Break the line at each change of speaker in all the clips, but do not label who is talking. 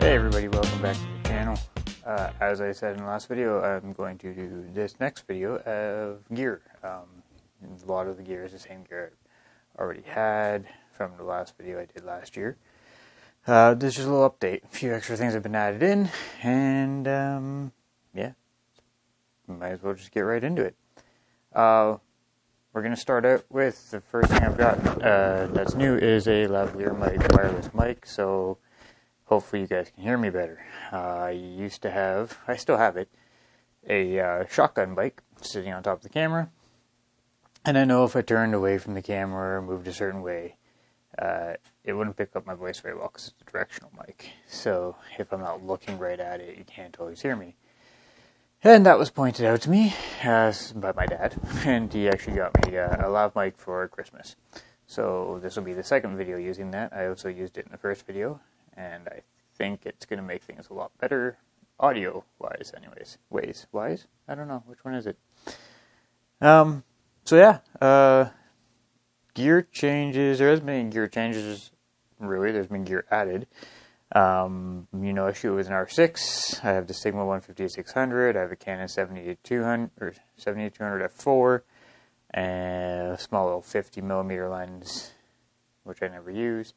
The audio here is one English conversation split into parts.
Hey everybody, welcome back to the channel. As I said in the last video, I'm going to do this next video of gear. A lot of the gear is the same gear I already had from the last video I did last year. This is just a little update. A few extra things have been added in, and yeah, might as well just get right into it. We're going to start out with the first thing I've got that's new is a lavalier mic, wireless mic, so hopefully you guys can hear me better. I still have it, a shotgun mic sitting on top of the camera. And I know if I turned away from the camera or moved a certain way, it wouldn't pick up my voice very well because it's a directional mic. So if I'm not looking right at it, you can't always hear me. And that was pointed out to me by my dad. And he actually got me a lav mic for Christmas. So this will be the second video using that. I also used it in the first video. And I think it's going to make things a lot better, audio-wise anyways. Wise? I don't know. Which one is it? So yeah, gear changes. There hasn't been any gear changes, really. There's been gear added. I shoot with an R6. I have the Sigma 150-600. I have a Canon 70-200 or 70-200 f4, and a small little 50mm lens, which I never use.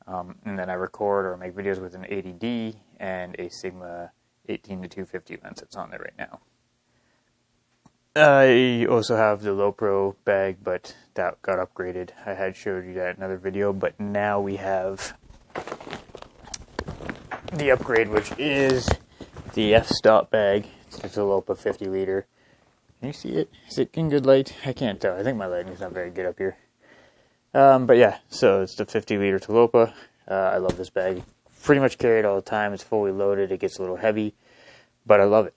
And then I record or make videos with an 80D and a Sigma 18-250 lens that's on there right now. I also have the low pro bag, but that got upgraded. I had showed you that in another video, but now we have the upgrade, which is the f-stop bag. It's a Lopa 50 liter. Can you see it? Is it in good light? I can't tell. I think my lighting is not very good up here. But yeah, so it's the 50 liter Lopa. I love this bag. Pretty much carry it all the time. It's fully loaded. It gets a little heavy, but I love it.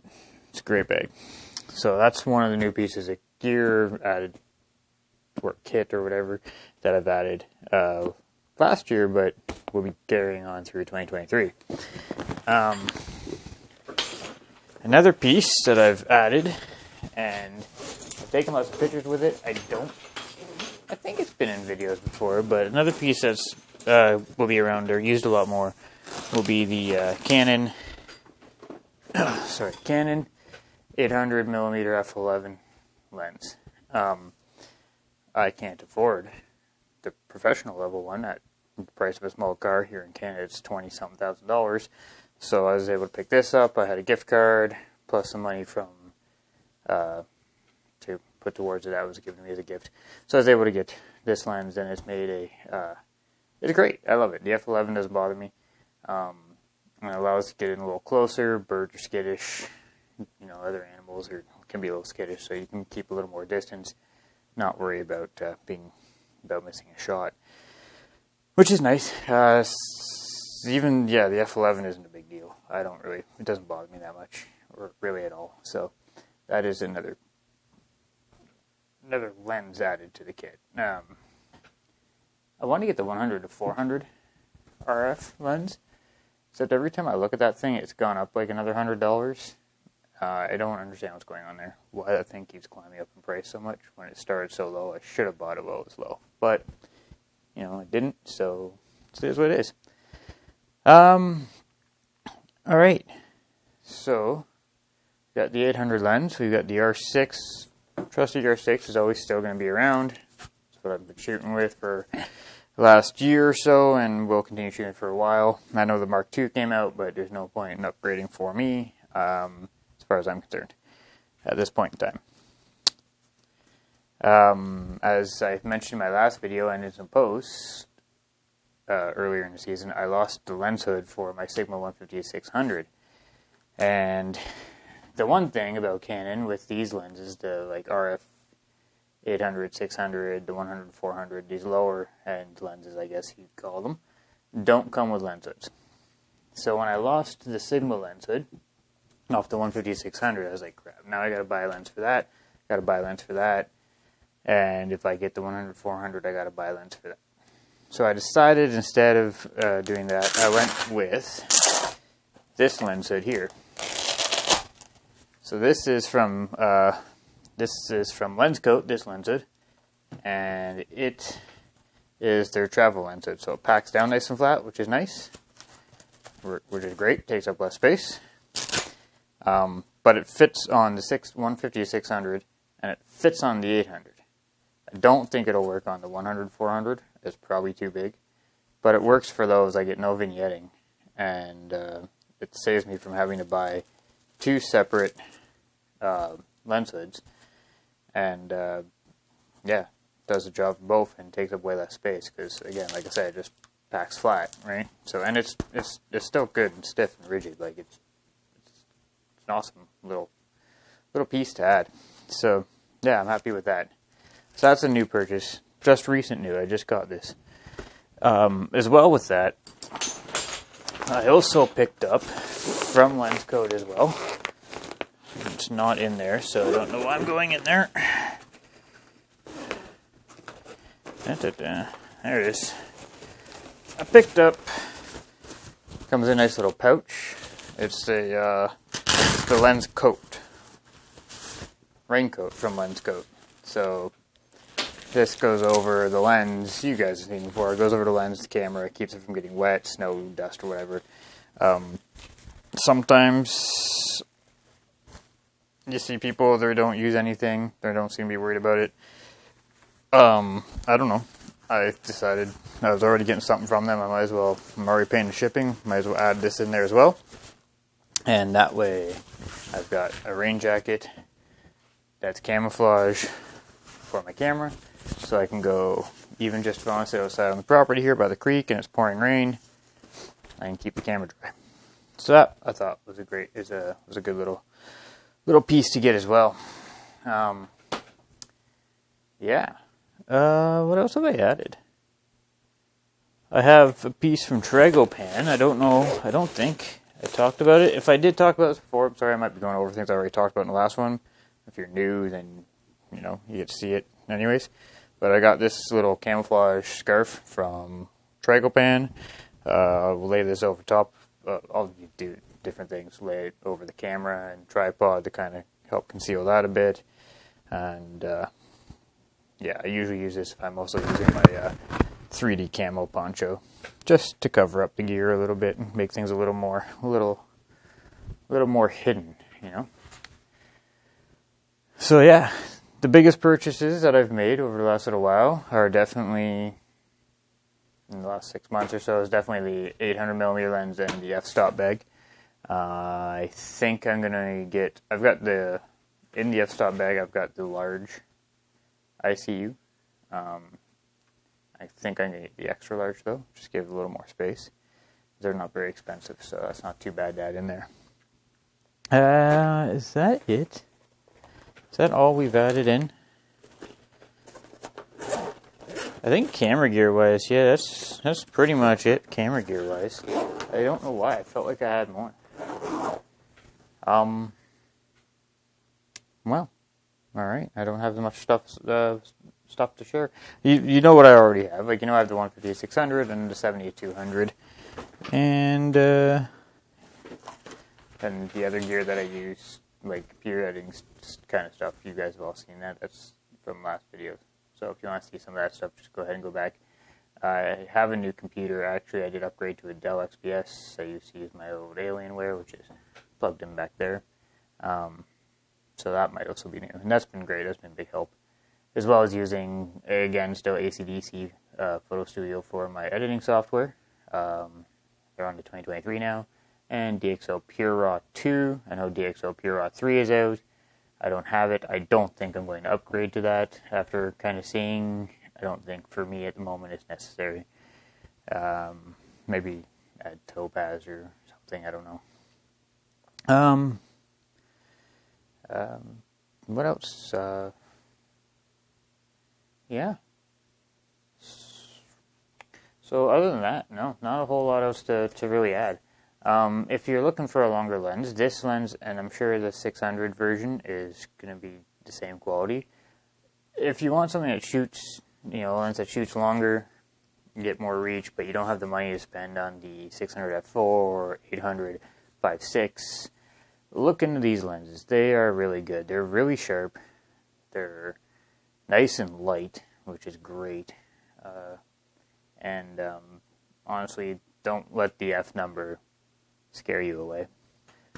It's a great bag. So that's one of the new pieces of gear added, or kit or whatever, that I've added last year, but we'll be carrying on through 2023. Another piece that I've added, and I've taken lots of pictures with it. I think it's been in videos before, but another piece that's will be around or used a lot more will be the Canon 800mm f11 lens. I can't afford the professional level one at the price of a small car. Here in Canada, it's $20-something thousand. So I was able to pick this up. I had a gift card plus some money from to put towards it. That was given to me as a gift. So I was able to get this lens, and it's made it's great. I love it. The f11 doesn't bother me. And it allows us to get in a little closer. Birds are skittish. Other animals can be a little skittish, so you can keep a little more distance, not worry about missing a shot, which is nice. The f11 isn't a big deal. It doesn't bother me that much, or really at all. So that is another lens added to the kit. I want to get the 100-400 RF lens, except every time I look at that thing, it's gone up like another $100. I don't understand what's going on there. Why that thing keeps climbing up in price so much when it started so low. I should have bought it while it was low, but I didn't. So it is what it is. All right. So we got the 800 lens. We've got the R6. Trusted R6 is always still going to be around. That's what I've been shooting with for the last year or so, and will continue shooting for a while. I know the Mark II came out, but there's no point in upgrading for me. As far as I'm concerned, at this point in time. As I mentioned in my last video and in some posts earlier in the season, I lost the lens hood for my Sigma 150-600. And the one thing about Canon with these lenses, the RF 800, 600, the 100-400, these lower end lenses, I guess you'd call them, don't come with lens hoods. So when I lost the Sigma lens hood off the 150-600, I was like, crap, now I gotta buy a lens for that, and if I get the 100-400, I gotta buy a lens for that. So I decided instead of doing that, I went with this lens hood here. So this is from Lenscoat, this lens hood, and it is their travel lens hood. So it packs down nice and flat, which is nice. which is great. Takes up less space. But it fits on the 150-600, and it fits on the 800. I don't think it'll work on the 100-400. It's probably too big. But it works for those. I get no vignetting, and it saves me from having to buy 2 separate lens hoods. And yeah, does the job for both and takes up way less space because, again, like I said, it just packs flat, right? So, and it's still good and stiff and rigid. Like it's an awesome little piece to add. So yeah, I'm happy with that. So that's a new purchase, just recent new. I just got this. As well with that, I also picked up from Lens Code as well. It's not in there, so I don't know why I'm going in there. There it is. I picked up, comes in a nice little pouch. It's the Lens Coat, raincoat from Lens Coat. So this goes over the lens. You guys have seen it before. It goes over the lens, the camera. It keeps it from getting wet, snow, dust, or whatever. Sometimes you see people that don't use anything. They don't seem to be worried about it. I don't know. I decided I was already getting something from them. I might as well. I'm already paying the shipping. Might as well add this in there as well. And that way, I've got a rain jacket that's camouflage for my camera, so I can go, even just if I want to sit outside on the property here by the creek and it's pouring rain, I can keep the camera dry. So that I thought was a good little piece to get as well. Yeah. What else have I added? I have a piece from Tragopan. I don't think I talked about it. If I did talk about this before, I'm sorry, I might be going over things I already talked about in the last one. If you're new, then, you get to see it anyways. But I got this little camouflage scarf from Tragopan. We'll lay this over top. I'll do different things. Lay it over the camera and tripod to kind of help conceal that a bit. And, yeah, I usually use this if I'm also using my 3D camo poncho, just to cover up the gear a little bit and make things a little more hidden, So yeah, the biggest purchases that I've made over the last little while are definitely, in the last 6 months or so, is definitely the 800mm lens and the f-stop bag. I think I'm gonna get. In the f-stop bag, I've got the large ICU. I think I'm going to get the extra large though, just give it a little more space. They're not very expensive, so that's not too bad to add in there. Is that it? Is that all we've added in? I think camera gear wise, yeah, that's pretty much it, camera gear wise. I don't know why, I felt like I had more. Well, alright, I don't have as much stuff to share. You know what I already have. Like, I have the 150-600 and the 70-200. And the other gear that I use, like computer editing kind of stuff, you guys have all seen that. That's from last video. So if you want to see some of that stuff, just go ahead and go back. I have a new computer. Actually, I did upgrade to a Dell XPS. I used to use my old Alienware, which is plugged in back there. So that might also be new. And that's been great. That's been a big help. As well as using, again, still AC/DC Photo Studio for my editing software. They're on to 2023 now. And DxO Pure Raw 2. I know DxO Pure Raw 3 is out. I don't have it. I don't think I'm going to upgrade to that after kind of seeing. I don't think for me at the moment it's necessary. Maybe add Topaz or something. I don't know. What else? Yeah. So other than that, no, not a whole lot else to really add. If you're looking for a longer lens, this lens, and I'm sure the 600 version is going to be the same quality. If you want something that shoots, a lens that shoots longer, you get more reach, but you don't have the money to spend on the 600 f4 or 800 5.6, look into these lenses. They are really good. They're really sharp. They're nice and light, which is great. And honestly, don't let the F number scare you away.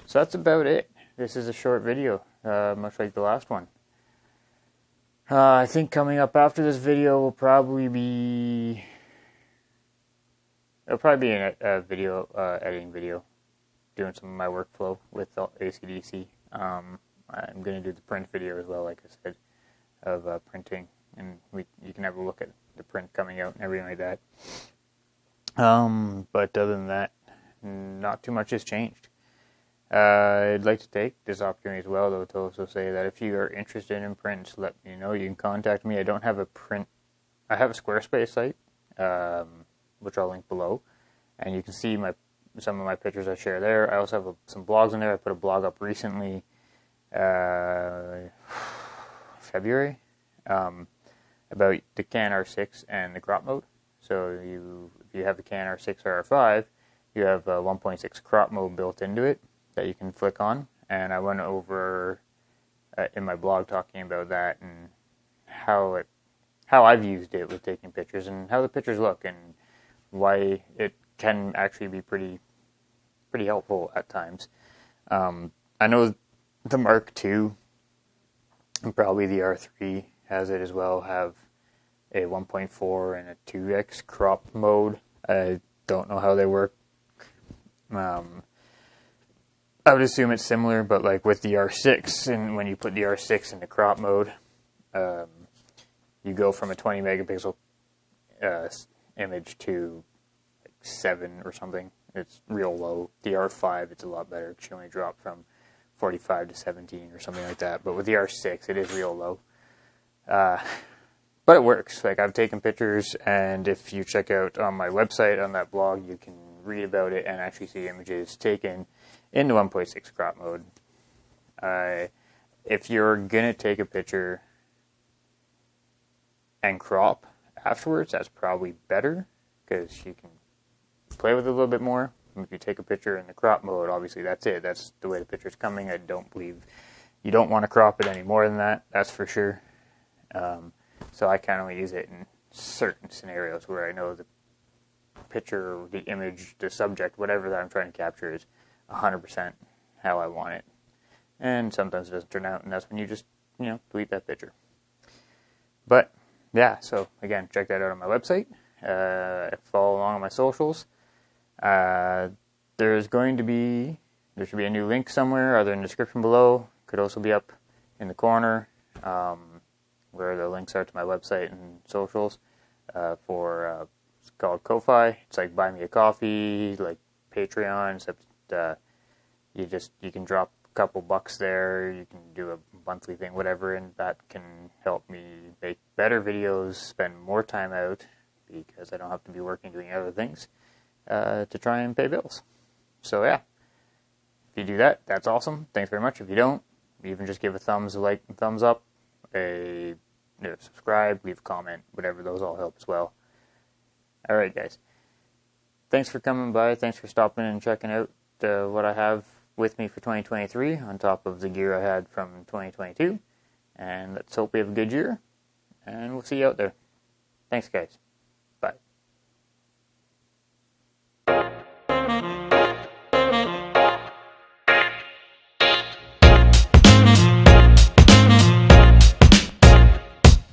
So that's about it. This is a short video, much like the last one. I think coming up after this video will probably be... It'll probably be a video, editing video, doing some of my workflow with AC/DC. I'm going to do the print video as well, like I said, of printing, and you can have a look at the print coming out and everything like that. But other than that, not too much has changed. I'd like to take this opportunity as well, though, to also say that if you are interested in prints, let me know. You can contact me. I don't have a print. I have a Squarespace site, which I'll link below, and you can see some of my pictures I share there. I also have some blogs in there. I put a blog up recently, February, about the Canon R6 and the crop mode. So if you have the Canon R6 or R5, you have a 1.6 crop mode built into it that you can flick on. And I went over in my blog talking about that and how I've used it with taking pictures and how the pictures look and why it can actually be pretty helpful at times. I know the Mark II and probably the R3 has it as well, have a 1.4 and a 2x crop mode. I don't know how they work. I would assume it's similar, but like with the R6, and when you put the R6 into crop mode, you go from a 20 megapixel image to like 7 or something. It's real low. The R5, it's a lot better. It should only drop from 45 to 17 or something like that. But with the R6, it is real low. But it works. Like, I've taken pictures, and if you check out on my website, on that blog, you can read about it and actually see images taken in the 1.6 crop mode. If you're going to take a picture and crop afterwards, that's probably better, because you can play with it a little bit more. If you take a picture in the crop mode, obviously that's it. That's the way the picture's coming. I don't believe you don't want to crop it any more than that. That's for sure. So I can only use it in certain scenarios where I know the picture, the image, the subject, whatever that I'm trying to capture is 100% how I want it. And sometimes it doesn't turn out, and that's when you just, delete that picture. But, yeah, so again, check that out on my website. Follow along on my socials. There should be a new link somewhere, either in the description below. Could also be up in the corner, where the links are to my website and socials. It's called Ko-Fi. It's like Buy Me a Coffee, like Patreon, except you can drop a couple bucks there. You can do a monthly thing, whatever, and that can help me make better videos, spend more time out, because I don't have to be working doing other things, to try and pay bills. So yeah, if you do that, that's awesome. Thanks very much. If you don't, even just give a thumbs up, subscribe, leave a comment, whatever, those all help as well. Alright guys, thanks for coming by, thanks for stopping and checking out what I have with me for 2023, on top of the gear I had from 2022, and let's hope we have a good year, and we'll see you out there. Thanks guys.